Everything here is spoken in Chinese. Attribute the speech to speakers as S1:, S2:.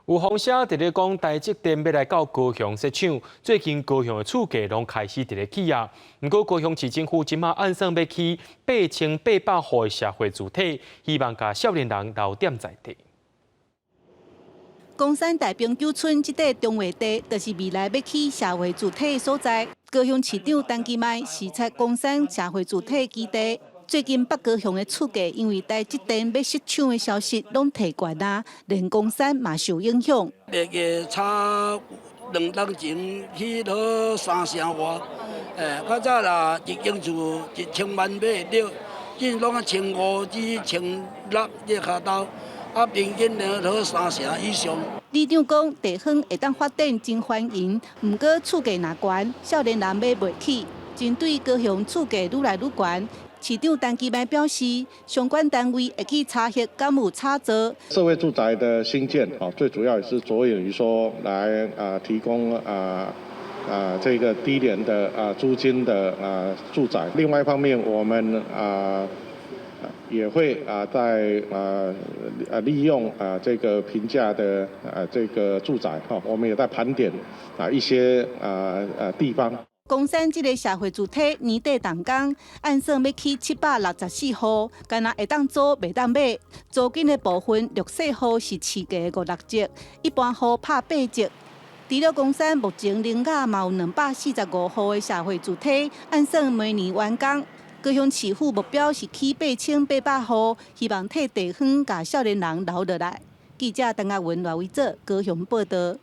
S1: 有风声伫咧讲台积电要来到高雄设厂，最近高雄的厝价拢开始伫咧起啊。不过高雄市政府即马按算要起8800户的社会住体，希望甲少年人留点在地。
S2: 公山大平九村这块中华地，就是未来要起社会住体的所在。高雄市长陈其迈视察公山社会住体基地。最近北高雄的厝价因为台积电要设厂的消息，拢提悬啊，连公山嘛受影响。
S3: 那个差2当前去到3成外，较早啦一间厝1000万买会到，现拢啊1500至1600这下头，啊平均了到3成以上。
S2: 里长讲地方会当发展真欢迎，不过厝价若悬，少年人买袂起。针对高雄厝价愈来愈悬。市长陈其迈表示，相关单位会去查核敢有差错。
S4: 社会住宅的兴建，最主要也是着眼于说来提供这个低廉的租金的住宅。另外一方面，我们也会在利用这个平价的这个住宅，我们也在盘点一些地方。
S2: 公山这个社会住体年底动工，按算要起764户，敢若会当租袂当买。租金的部分，绿色户是市价56折，一般户拍8折。除了公山，目前林雅嘛有245户的社会住体，按算每年完工。高雄市府目标是起8800户，希望替地方甲少年人留落来。记者邓亚文、赖维泽高雄报道。